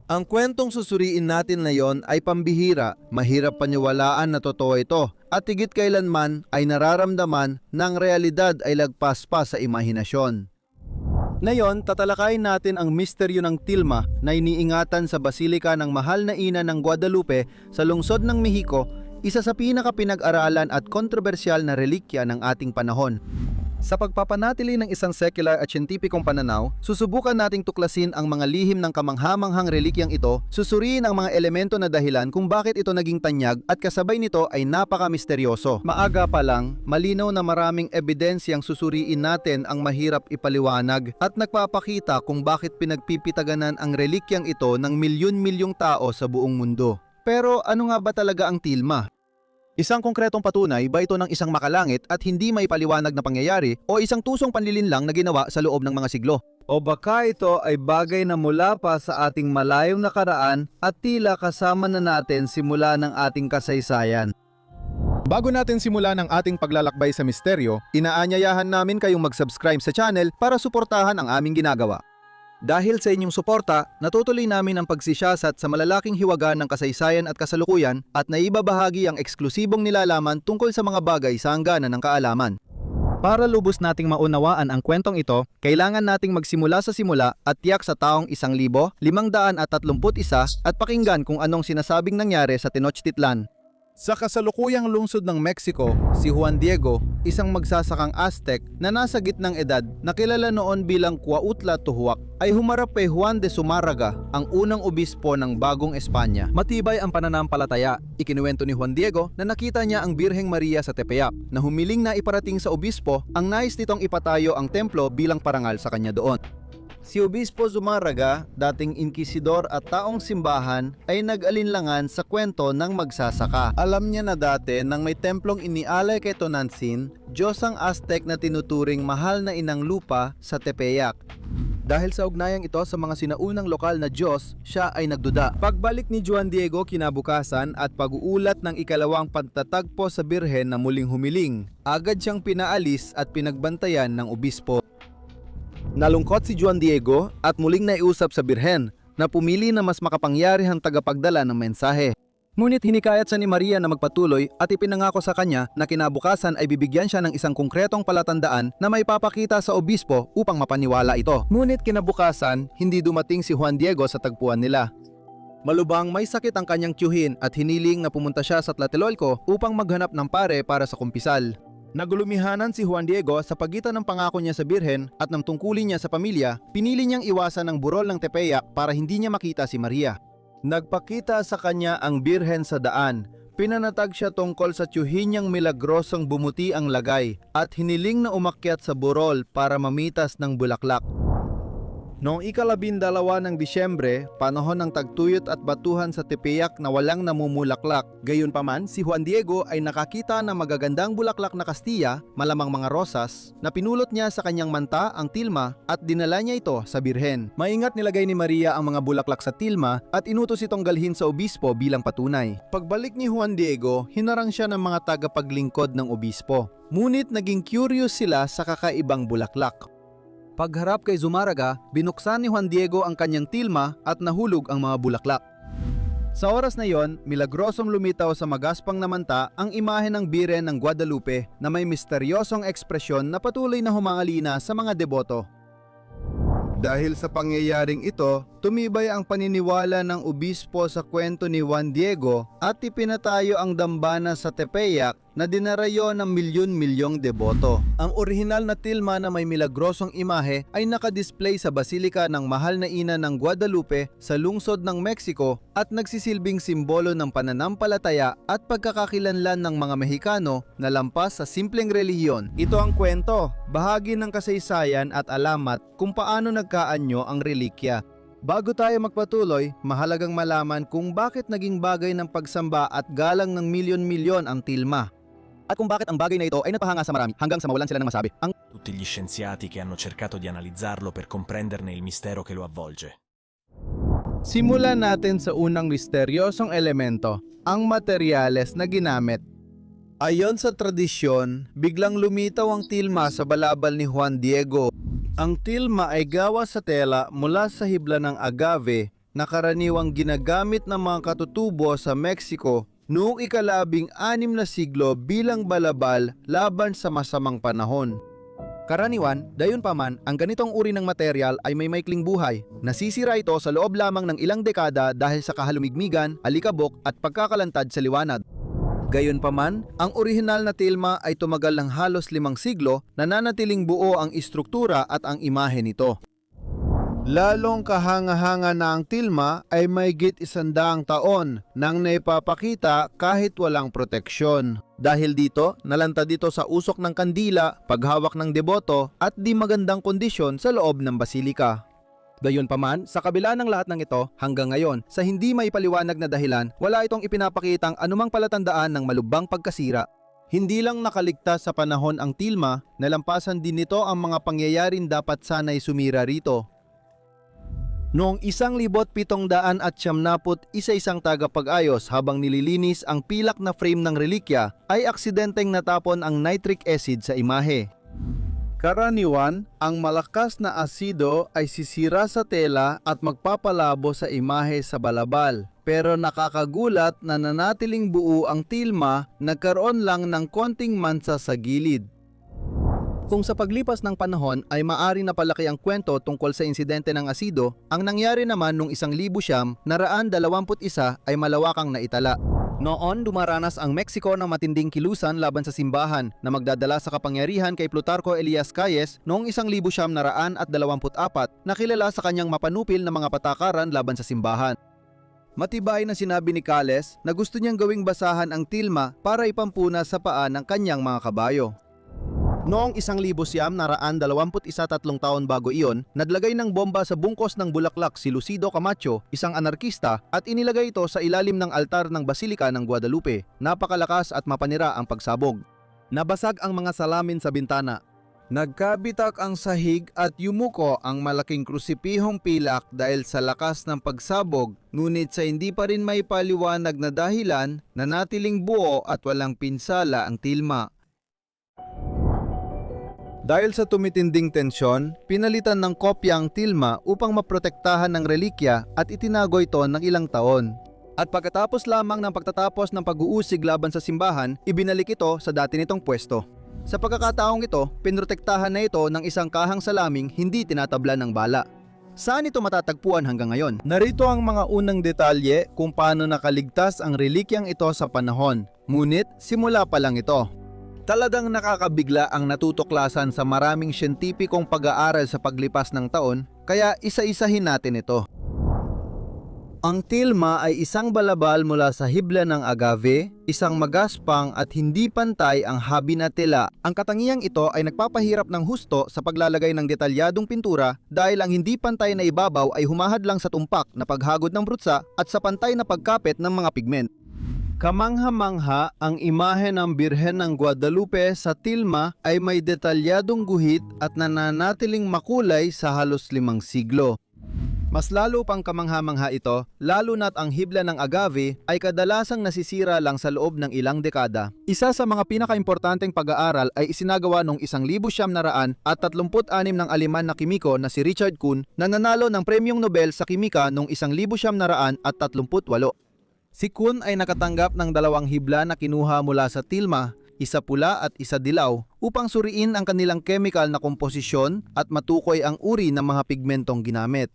Ang kwentong susuriin natin ngayon ay pambihira, mahirap paniwalaan na totoo ito, at higit kailanman ay nararamdaman ng realidad ay lagpas pa sa imahinasyon. Ngayon, tatalakayin natin ang misteryo ng tilma na iniingatan sa Basilika ng Mahal na Ina ng Guadalupe sa lungsod ng Mexico, isa sa pinakapinag-aralan at kontrobersyal na relikya ng ating panahon. Sa pagpapanatili ng isang secular at siyentipikong pananaw, susubukan nating tuklasin ang mga lihim ng kamanghamanghang relikyang ito, susuriin ang mga elemento na dahilan kung bakit ito naging tanyag at kasabay nito ay napaka-misteryoso. Maaga pa lang, malinaw na maraming ebidensyang susuriin natin ang mahirap ipaliwanag at nagpapakita kung bakit pinagpipitaganan ang relikyang ito ng milyon-milyong tao sa buong mundo. Pero ano nga ba talaga ang tilma? Isang konkretong patunay ba ito ng isang makalangit at hindi may paliwanag na pangyayari o isang tusong panlilinlang na ginawa sa loob ng mga siglo? O baka ito ay bagay na mula pa sa ating malayong nakaraan at tila kasama na natin simula ng ating kasaysayan? Bago natin simulan ang ating paglalakbay sa misteryo, inaanyayahan namin kayong mag-subscribe sa channel para suportahan ang aming ginagawa. Dahil sa inyong suporta, natutuloy namin ang pagsisiyasat sa malalaking hiwaga ng kasaysayan at kasalukuyan at naibabahagi ang eksklusibong nilalaman tungkol sa mga bagay sa hangganan ng kaalaman. Para lubos nating maunawaan ang kwentong ito, kailangan nating magsimula sa simula at tiyak sa taong 1531 at pakinggan kung anong sinasabing nangyari sa Tenochtitlan. Sa kasalukuyang lungsod ng Mexico, si Juan Diego, isang magsasakang Aztec na nasa gitnang edad na kilala noon bilang Cuautla Tuhuac, ay humarap kay Juan de Zumárraga, ang unang obispo ng Bagong Espanya. Matibay ang pananampalataya. Ikinuwento ni Juan Diego na nakita niya ang Birheng Maria sa Tepeyac, na humiling na iparating sa obispo ang nais nitong ipatayo ang templo bilang parangal sa kanya doon. Si Obispo Zumárraga, dating inkisidor at taong simbahan, ay nag-alinlangan sa kwento ng magsasaka. Alam niya na dati nang may templong inialay kay Tonantzin, Diyosang Aztec na tinuturing mahal na inang lupa sa Tepeyac. Dahil sa ugnayang ito sa mga sinaunang lokal na Diyos, siya ay nagduda. Pagbalik ni Juan Diego kinabukasan at pag-uulat ng ikalawang pagtatagpo sa Birhen na muling humiling, agad siyang pinaalis at pinagbantayan ng obispo. Nalungkot si Juan Diego at muling naiusap sa Birhen na pumili na mas makapangyarihang tagapagdala ng mensahe. Ngunit hinikayat siya ni Maria na magpatuloy at ipinangako sa kanya na kinabukasan ay bibigyan siya ng isang konkretong palatandaan na may papakita sa obispo upang mapaniwala ito. Ngunit kinabukasan, hindi dumating si Juan Diego sa tagpuan nila. Malubhang may sakit ang kanyang tiyuhin at hiniling na pumunta siya sa Tlatelolco upang maghanap ng pare para sa kumpisal. Nagulumihanan si Juan Diego sa pagitan ng pangako niya sa Birhen at ng tungkulin niya sa pamilya, pinili niyang iwasan ang burol ng Tepeyac para hindi niya makita si Maria. Nagpakita sa kanya ang Birhen sa daan, pinanatag siya tungkol sa tiyuhin niyang milagrosong bumuti ang lagay at hiniling na umakyat sa burol para mamitas ng bulaklak. Noong ika-12 ng Disyembre, panahon ng tagtuyot at batuhan sa Tepeyac na walang namumulaklak. Gayunpaman, si Juan Diego ay nakakita ng magagandang bulaklak na Kastilla, malamang mga rosas, na pinulot niya sa kanyang manta ang tilma at dinala niya ito sa Birhen. Maingat nilagay ni Maria ang mga bulaklak sa tilma at inutos itong galhin sa obispo bilang patunay. Pagbalik ni Juan Diego, hinarang siya ng mga tagapaglingkod ng obispo. Ngunit naging curious sila sa kakaibang bulaklak. Pagharap kay Zumárraga, binuksan ni Juan Diego ang kanyang tilma at nahulog ang mga bulaklak. Sa oras na yon, milagrosong lumitaw sa magaspang na manta ang imahe ng Birhen ng Guadalupe na may misteryosong ekspresyon na patuloy na humangalina sa mga deboto. Dahil sa pangyayaring ito, tumibay ang paniniwala ng obispo sa kwento ni Juan Diego at ipinatayo ang dambana sa Tepeyac na dinarayo ng milyon-milyong deboto. Ang orihinal na tilma na may milagrosong imahe ay nakadisplay sa Basilika ng Mahal na Ina ng Guadalupe sa lungsod ng Mexico at nagsisilbing simbolo ng pananampalataya at pagkakakilanlan ng mga Mexicano na lampas sa simpleng relihiyon. Ito ang kwento, bahagi ng kasaysayan at alamat kung paano nagkaanyo ang relikya. Bago tayo magpatuloy, mahalagang malaman kung bakit naging bagay ng pagsamba at galang ng milyon-milyon ang tilma. At kung bakit ang bagay na ito ay napahanga sa marami hanggang sa mawalan sila ng masabi. Tutti gli scienziati che hanno cercato di analizzarlo per comprenderne il mistero che lo avvolge. Simulan natin sa unang misteryosong elemento, ang materyales na ginamit. Ayon sa tradisyon, biglang lumitaw ang tilma sa balabal ni Juan Diego. Ang tilma ay gawa sa tela mula sa hibla ng agave na karaniwang ginagamit ng mga katutubo sa Mexico noong ika-16 na siglo bilang balabal laban sa masamang panahon. Karaniwan, dayunpaman, ang ganitong uri ng material ay may maikling buhay. Nasisira ito sa loob lamang ng ilang dekada dahil sa kahalumigmigan, alikabok at pagkakalantad sa liwanag. Gayunpaman, ang orihinal na tilma ay tumagal ng halos 5 siglo, nananatiling buo ang istruktura at ang imahe nito. Lalong kahanga-hanga na ang tilma ay mahigit 100 taon nang naipapakita kahit walang proteksyon. Dahil dito, nalantad dito sa usok ng kandila, paghawak ng deboto at di magandang kondisyon sa loob ng basilika. Gayunpaman, sa kabila ng lahat ng ito, hanggang ngayon, sa hindi may paliwanag na dahilan, wala itong ipinapakitang anumang palatandaan ng malubhang pagkasira. Hindi lang nakaligtas sa panahon ang tilma, nalampasan din nito ang mga pangyayaring dapat sanay sumira rito. Noong 1771 isang tagapag-ayos habang nililinis ang pilak na frame ng relikya ay aksidenteng natapon ang nitric acid sa imahe. Karaniwan, ang malakas na asido ay sisira sa tela at magpapalabo sa imahe sa balabal. Pero nakakagulat na nanatiling buo ang tilma, nagkaroon lang ng konting mansa sa gilid. Kung sa paglipas ng panahon ay maari na palaki ang kwento tungkol sa insidente ng asido, ang nangyari naman noong 1921 ay malawakang naitala. Noon, dumaranas ang Mexico ng matinding kilusan laban sa simbahan na magdadala sa kapangyarihan kay Plutarco Elias Calles noong 1924 na kilala sa kanyang mapanupil na mga patakaran laban sa simbahan. Matibay na sinabi ni Calles na gusto niyang gawing basahan ang tilma para ipampuna sa paa ng kanyang mga kabayo. Noong 1921 taon bago iyon, nadlagay ng bomba sa bungkos ng bulaklak si Lucido Camacho, isang anarkista, at inilagay ito sa ilalim ng altar ng Basilika ng Guadalupe. Napakalakas at mapanira ang pagsabog. Nabasag ang mga salamin sa bintana. Nagkabitak ang sahig at yumuko ang malaking krusipihong pilak dahil sa lakas ng pagsabog, ngunit sa hindi pa rin may paliwanag na dahilan, nanatiling buo at walang pinsala ang tilma. Dahil sa tumitinding tensyon, pinalitan ng kopya ang tilma upang maprotektahan ng relikya at itinago ito ng ilang taon. At pagkatapos lamang ng pagtatapos ng pag-uusig laban sa simbahan, ibinalik ito sa dati nitong pwesto. Sa pagkakataong ito, pinrotektahan na ito ng isang kahang salaming hindi tinatabla ng bala. Saan ito matatagpuan hanggang ngayon? Narito ang mga unang detalye kung paano nakaligtas ang relikyang ito sa panahon. Ngunit simula pa lang ito. Talagang nakakabigla ang natutuklasan sa maraming siyentipikong pag-aaral sa paglipas ng taon, kaya isa-isahin natin ito. Ang tilma ay isang balabal mula sa hibla ng agave, isang magaspang at hindi pantay ang habi na tela. Ang katangiang ito ay nagpapahirap ng husto sa paglalagay ng detalyadong pintura dahil ang hindi pantay na ibabaw ay humahadlang sa tumpak na paghagod ng brutsa at sa pantay na pagkapit ng mga pigment. Kamangha-mangha, ang imahe ng Birhen ng Guadalupe sa tilma ay may detalyadong guhit at nananatiling makulay sa halos 5 siglo. Mas lalo pang kamangha-mangha ito, lalo na't ang hibla ng agave ay kadalasang nasisira lang sa loob ng ilang dekada. Isa sa mga pinakaimportanteng pag-aaral ay isinagawa noong 1936 ng Aleman na kimiko na si Richard Kuhn na nanalo ng Premyong Nobel sa Kimika noong 1938. Si Kuhn ay nakatanggap ng 2 hibla na kinuha mula sa tilma, isa pula at isa dilaw, upang suriin ang kanilang chemical na komposisyon at matukoy ang uri ng mga pigmentong ginamit.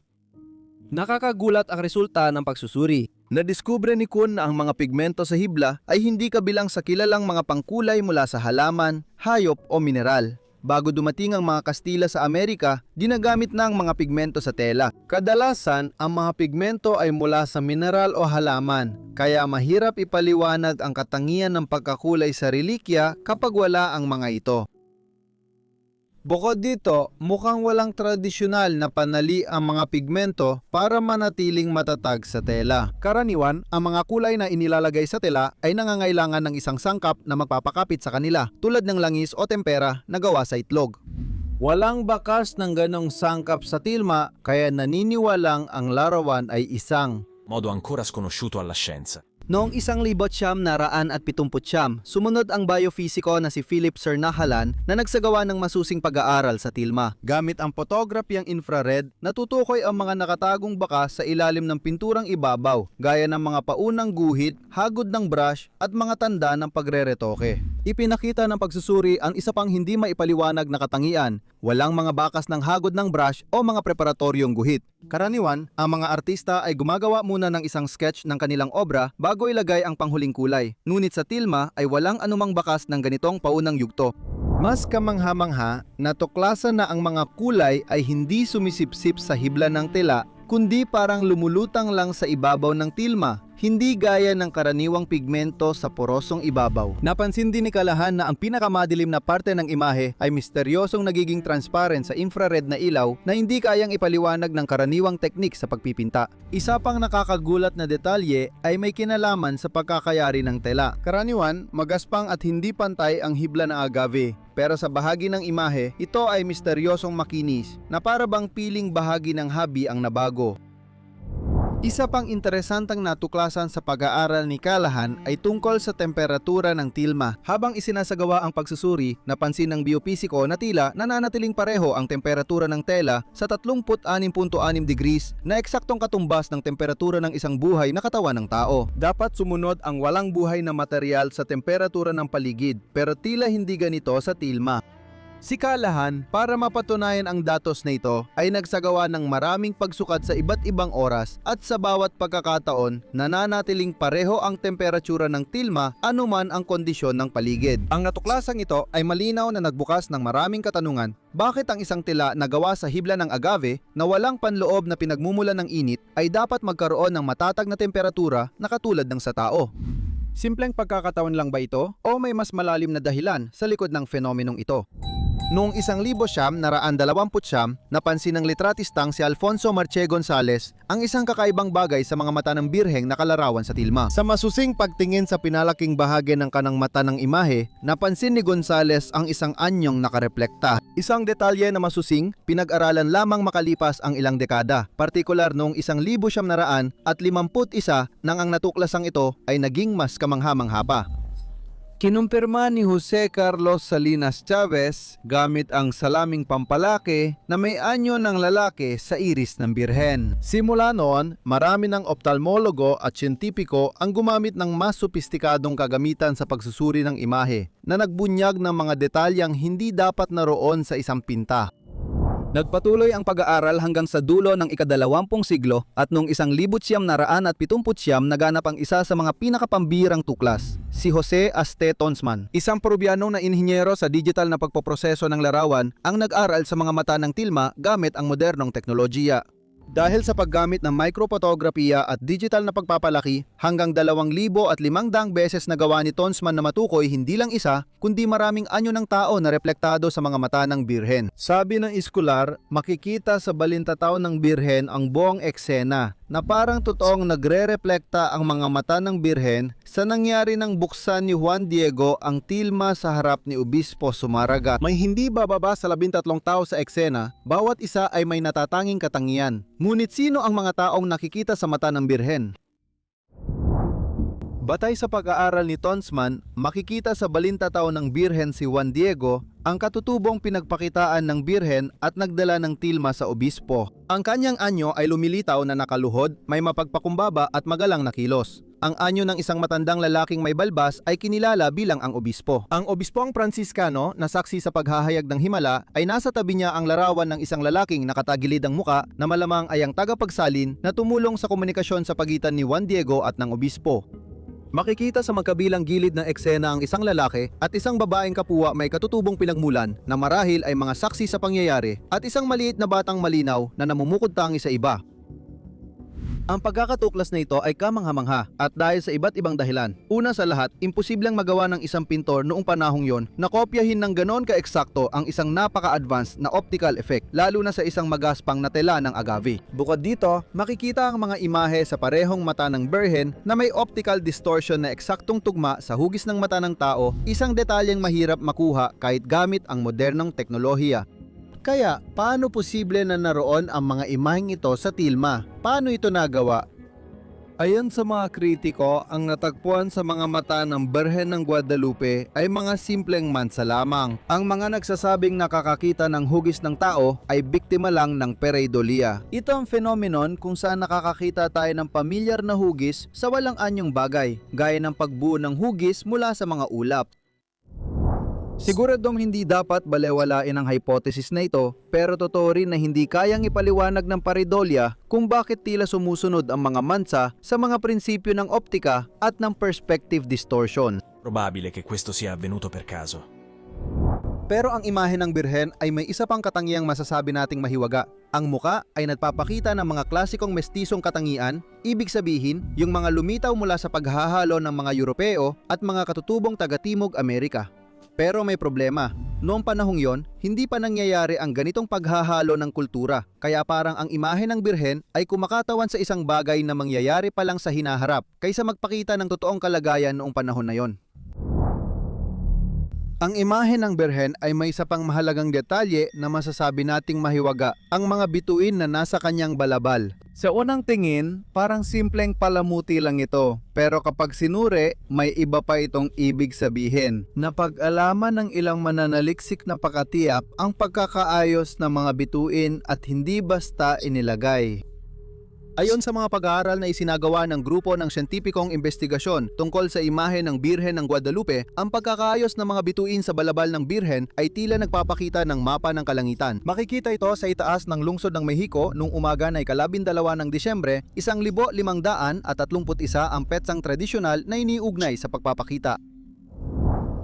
Nakakagulat ang resulta ng pagsusuri. Nadiskubre ni Kuhn na ang mga pigmento sa hibla ay hindi kabilang sa kilalang mga pangkulay mula sa halaman, hayop o mineral. Bago dumating ang mga Kastila sa Amerika, ginagamit na ang mga pigmento sa tela. Kadalasan, ang mga pigmento ay mula sa mineral o halaman, kaya mahirap ipaliwanag ang katangian ng pagkakulay sa relikya kapag wala ang mga ito. Bukod dito, mukhang walang tradisyonal na panali ang mga pigmento para manatiling matatag sa tela. Karaniwan, ang mga kulay na inilalagay sa tela ay nangangailangan ng isang sangkap na magpapakapit sa kanila, tulad ng langis o tempera na gawa sa itlog. Walang bakas ng ganong sangkap sa tilma, kaya naniniwalang ang larawan ay isang modo ancora sconosciuto alla scienza. Noong 1979, sumunod ang biofisiko na si Philip Sernahalan na nagsagawa ng masusing pag-aaral sa tilma. Gamit ang potographiyang infrared, natutukoy ang mga nakatagong bakas sa ilalim ng pinturang ibabaw, gaya ng mga paunang guhit, hagod ng brush at mga tanda ng pagreretoke. Ipinakita ng pagsusuri ang isa pang hindi maipaliwanag na katangian, walang mga bakas ng hagod ng brush o mga preparatoryong guhit. Karaniwan, ang mga artista ay gumagawa muna ng isang sketch ng kanilang obra bago ilagay ang panghuling kulay. Ngunit sa tilma ay walang anumang bakas ng ganitong paunang yugto. Mas kamangha-mangha, natuklasan na ang mga kulay ay hindi sumisipsip sa hibla ng tela, kundi parang lumulutang lang sa ibabaw ng tilma, hindi gaya ng karaniwang pigmento sa porosong ibabaw. Napansin din ni Callahan na ang pinakamadilim na parte ng imahe ay misteryosong nagiging transparent sa infrared na ilaw na hindi kayang ipaliwanag ng karaniwang teknik sa pagpipinta. Isa pang nakakagulat na detalye ay may kinalaman sa pagkakayari ng tela. Karaniwan, magaspang at hindi pantay ang hibla ng agave. Pero sa bahagi ng imahe, ito ay misteryosong makinis na para bang piling bahagi ng habi ang nabago. Isa pang interesantang natuklasan sa pag-aaral ni Callahan ay tungkol sa temperatura ng tilma. Habang isinasagawa ang pagsusuri, napansin ng biopisiko na tila nananatiling pareho ang temperatura ng tela sa 36.6 degrees na eksaktong katumbas ng temperatura ng isang buhay na katawan ng tao. Dapat sumunod ang walang buhay na material sa temperatura ng paligid, pero tila hindi ganito sa tilma. Si Callahan, para mapatunayan ang datos na ito, ay nagsagawa ng maraming pagsukat sa iba't ibang oras at sa bawat pagkakataon nananatiling pareho ang temperatura ng tilma anuman ang kondisyon ng paligid. Ang natuklasang ito ay malinaw na nagbukas ng maraming katanungan. Bakit ang isang tela na gawa sa hibla ng agave na walang panloob na pinagmumulan ng init ay dapat magkaroon ng matatag na temperatura na katulad ng sa tao? Simpleng pagkakataon lang ba ito o may mas malalim na dahilan sa likod ng fenomenong ito? Noong 1929, napansin ng litratistang si Alfonso Marche Gonzalez ang isang kakaibang bagay sa mga mata ng birheng nakalarawan sa tilma. Sa masusing pagtingin sa pinalaking bahagi ng kanang mata ng imahe, napansin ni Gonzalez ang isang anyong nakarepлекta. Isang detalye na masusing, pinag-aralan lamang makalipas ang ilang dekada, partikular noong 1951 nang ang natuklasang ito ay naging mas kamangha-mangha pa. Kinumpirma ni Jose Carlos Salinas Chavez gamit ang salaming pampalaki na may anyo ng lalaki sa iris ng birhen. Simula noon, marami ng optalmologo at siyentipiko ang gumamit ng mas sopistikadong kagamitan sa pagsusuri ng imahe na nagbunyag ng mga detalyang hindi dapat naroon sa isang pinta. Nagpatuloy ang pag-aaral hanggang sa dulo ng ika-20 siglo at noong 1979 naganap ang isa sa mga pinakapambirang tuklas, si Jose Aste Tonsman. Isang Peruviano na inhinyero sa digital na pagpoproseso ng larawan ang nag-aral sa mga mata ng tilma gamit ang modernong teknolohiya. Dahil sa paggamit ng micropotografiya at digital na pagpapalaki, hanggang 2,500 beses nagawa ni Tonsman na matukoy hindi lang isa, kundi maraming anyo ng tao na reflektado sa mga mata ng birhen. Sabi ng iskular, makikita sa balintataw ng birhen ang buong eksena na parang totoong nagre-reflekta ang mga mata ng birhen sa nangyari ng buksan ni Juan Diego ang tilma sa harap ni Obispo Sumaraga. May hindi bababa sa 13 tao sa eksena, bawat isa ay may natatanging katangian. Ngunit sino ang mga taong nakikita sa mata ng birhen? Batay sa pag-aaral ni Tonsman, makikita sa balintataw ng birhen si Juan Diego ang katutubong pinagpakitaan ng birhen at nagdala ng tilma sa obispo. Ang kanyang anyo ay lumilitaw na nakaluhod, may mapagpakumbaba at magalang na kilos. Ang anyo ng isang matandang lalaking may balbas ay kinilala bilang ang obispo. Ang obispong Franciscano na saksi sa paghahayag ng himala ay nasa tabi niya ang larawan ng isang lalaking nakatagilid ang muka na malamang ay ang tagapagsalin na tumulong sa komunikasyon sa pagitan ni Juan Diego at ng obispo. Makikita sa magkabilang gilid ng eksena ang isang lalaki at isang babaeng kapwa may katutubong pinagmulan na marahil ay mga saksi sa pangyayari at isang maliit na batang malinaw na namumukod tangi sa iba. Ang pagkakatuklas na ito ay kamangha-mangha at dahil sa iba't ibang dahilan. Una sa lahat, imposibleng magawa ng isang pintor noong panahong yon na kopyahin ng ganon ka-eksakto ang isang napaka-advanced na optical effect, lalo na sa isang magaspang na tela ng agave. Bukod dito, makikita ang mga imahe sa parehong mata ng birhen na may optical distortion na eksaktong tugma sa hugis ng mata ng tao, isang detalyeng mahirap makuha kahit gamit ang modernong teknolohiya. Kaya, paano posible na naroon ang mga imaheng ito sa tilma? Paano ito nagawa? Ayon sa mga kritiko, ang natagpuan sa mga mata ng Birhen ng Guadalupe ay mga simpleng mansa lamang. Ang mga nagsasabing nakakakita ng hugis ng tao ay biktima lang ng pareidolia. Ito ang phenomenon kung saan nakakakita tayo ng pamilyar na hugis sa walang anyong bagay, gaya ng pagbuo ng hugis mula sa mga ulap. Siguradong hindi dapat balewalain ang hypothesis na ito, pero totoo rin na hindi kayang ipaliwanag ng pareidolia kung bakit tila sumusunod ang mga mansa sa mga prinsipyo ng optika at ng perspective distortion. Probabile che questo sia avvenuto per caso. Pero ang imahe ng Birhen ay may isa pang katangiang masasabi nating mahiwaga. Ang muka ay nagpapakita ng mga klasikong mestisong katangian, ibig sabihin yung mga lumitaw mula sa paghahalo ng mga Europeo at mga katutubong taga-Timog Amerika. Pero may problema. Noong panahong yon, hindi pa nangyayari ang ganitong paghahalo ng kultura. Kaya parang ang imahe ng Birhen ay kumakatawan sa isang bagay na mangyayari pa lang sa hinaharap kaysa magpakita ng totoong kalagayan noong panahon na yon. Ang imahe ng Birhen ay may isa pang mahalagang detalye na masasabi nating mahiwaga, ang mga bituin na nasa kanyang balabal. Sa unang tingin, parang simpleng palamuti lang ito. Pero kapag sinuri, may iba pa itong ibig sabihin. Napag-alaman ng ilang mananaliksik na pakatiyak ang pagkakaayos ng mga bituin at hindi basta inilagay. Ayon sa mga pag-aaral na isinagawa ng grupo ng siyentipikong investigasyon tungkol sa imahe ng Birhen ng Guadalupe, ang pagkakaayos ng mga bituin sa balabal ng Birhen ay tila nagpapakita ng mapa ng kalangitan. Makikita ito sa itaas ng lungsod ng Mexico noong umaga na ika-12 ng Disyembre, 1531 ang petsang tradisyonal na iniugnay sa pagpapakita.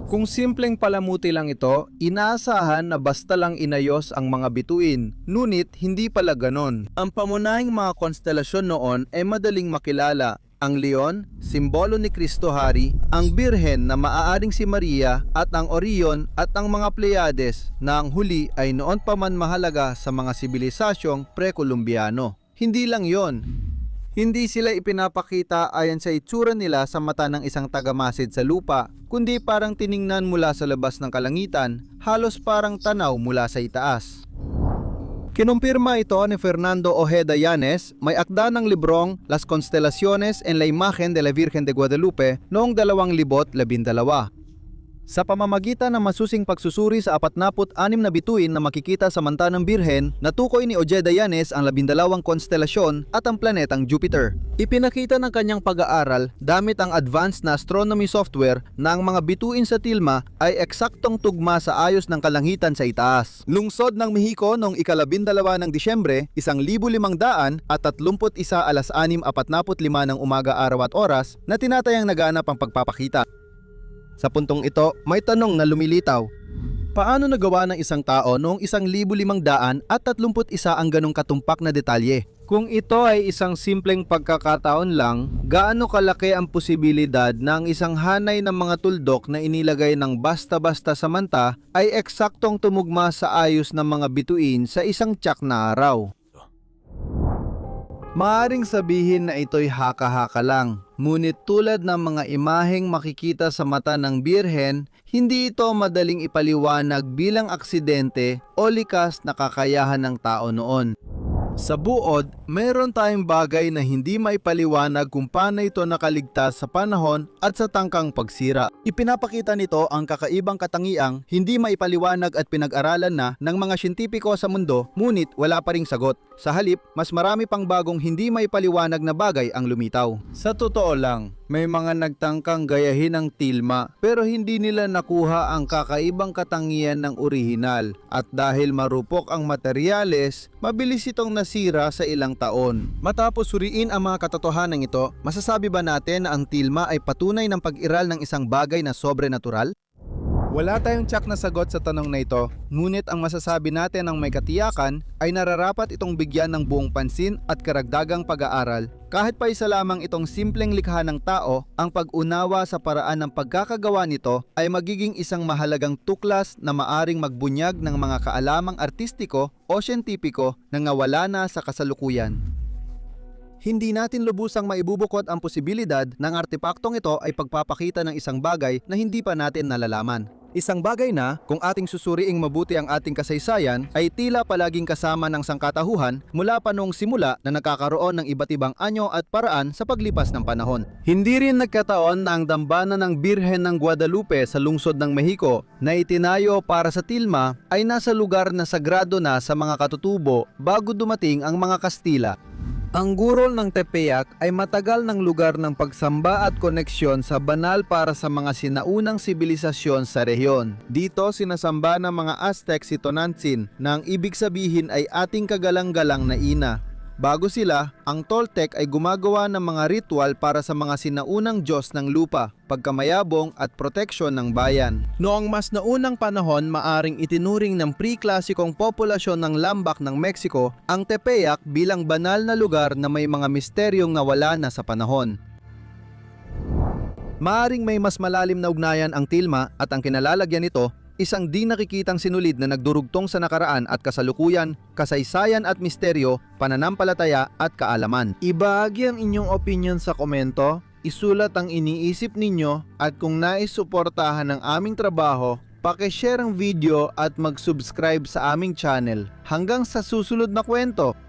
Kung simpleng palamuti lang ito, inaasahan na basta lang inayos ang mga bituin, ngunit hindi pala ganon. Ang pamunahing mga konstelasyon noon ay madaling makilala. Ang leon, simbolo ni Kristo Hari, ang Birhen na maaaring si Maria, at ang Orion at ang mga Pleiades na ang huli ay noon pa man mahalaga sa mga sibilisasyong pre-Columbiano. Hindi lang yon. Hindi sila ipinapakita ayon sa itsura nila sa mata ng isang tagamasid sa lupa, kundi parang tiningnan mula sa labas ng kalangitan, halos parang tanaw mula sa itaas. Kinumpirma ito ni Fernando Ojeda Llanes, may akda ng librong Las Constelaciones en la Imagen de la Virgen de Guadalupe noong 2012. Sa pamamagitan ng masusing pagsusuri sa 46 na bituin na makikita sa manta ng Birhen, natukoy ni Ojeda Llanes ang 12 konstelasyon at ang planetang Jupiter. Ipinakita ng kanyang pag-aaral gamit ang advanced na astronomy software na ang mga bituin sa tilma ay eksaktong tugma sa ayos ng kalangitan sa itaas. Lungsod ng Mexico noong ika-12 ng Disyembre, 1531 alas 6:45 ng umaga, araw at oras na tinatayang naganap ang pagpapakita. Sa puntong ito, may tanong na lumilitaw. Paano nagawa ng isang tao noong 1531 ang ganong katumpak na detalye? Kung ito ay isang simpleng pagkakataon lang, gaano kalaki ang posibilidad na ang isang hanay ng mga tuldok na inilagay ng basta-basta sa manta ay eksaktong tumugma sa ayos ng mga bituin sa isang tiyak na araw? Maaring sabihin na ito'y haka-haka lang, ngunit tulad ng mga imaheng makikita sa mata ng Birhen, hindi ito madaling ipaliwanag bilang aksidente o likas na kakayahan ng tao noon. Sa buod, mayroon tayong bagay na hindi maipaliwanag kung paano ito nakaligtas sa panahon at sa tangkang pagsira. Ipinapakita nito ang kakaibang katangiang hindi maipaliwanag at pinag-aralan na ng mga siyentipiko sa mundo, ngunit wala pa ring sagot. Sa halip, mas marami pang bagong hindi maipaliwanag na bagay ang lumitaw. Sa totoo lang, may mga nagtangkang gayahin ang tilma pero hindi nila nakuha ang kakaibang katangian ng orihinal at dahil marupok ang materyales, mabilis itong nasira sa ilang taon. Matapos suriin ang mga katotohanan ito, masasabi ba natin na ang tilma ay patunay ng pag-iral ng isang bagay na sobrenatural? Wala tayong tiyak na sagot sa tanong na ito, ngunit ang masasabi natin ng may katiyakan ay nararapat itong bigyan ng buong pansin at karagdagang pag-aaral. Kahit pa isa lamang itong simpleng likha ng tao, ang pag-unawa sa paraan ng pagkakagawa nito ay magiging isang mahalagang tuklas na maaring magbunyag ng mga kaalamang artistiko o siyentipiko na nawala na sa kasalukuyan. Hindi natin lubusang maibubukod ang posibilidad ng artepaktong ito ay pagpapakita ng isang bagay na hindi pa natin nalalaman. Isang bagay na, kung ating susuriing mabuti ang ating kasaysayan, ay tila palaging kasama ng sangkatauhan mula pa noong simula na nagkakaroon ng iba't ibang anyo at paraan sa paglipas ng panahon. Hindi rin nagkataon na ang dambana ng Birhen ng Guadalupe sa lungsod ng Mexico na itinayo para sa tilma ay nasa lugar na sagrado na sa mga katutubo bago dumating ang mga Kastila. Ang gurol ng Tepeyac ay matagal ng lugar ng pagsamba at koneksyon sa banal para sa mga sinaunang sibilisasyon sa rehiyon. Dito sinasamba ng mga Aztec si Tonantzin na ang ibig sabihin ay ating kagalang-galang na ina. Bago sila, ang Toltec ay gumagawa ng mga ritual para sa mga sinaunang Diyos ng lupa, pagkamayabong at proteksyon ng bayan. Noong mas naunang panahon, maaring itinuring ng pre-klasikong populasyon ng Lambak ng Mexico ang Tepeyac bilang banal na lugar na may mga misteryong nawala na sa panahon. Maaring may mas malalim na ugnayan ang tilma at ang kinalalagyan nito, isang di nakikitang sinulid na nagdurugtong sa nakaraan at kasalukuyan, kasaysayan at misteryo, pananampalataya at kaalaman. Ibahagi ang inyong opinion sa komento, isulat ang iniisip ninyo at kung nais suportahan ang aming trabaho, paki-share ang video at mag-subscribe sa aming channel. Hanggang sa susunod na kwento!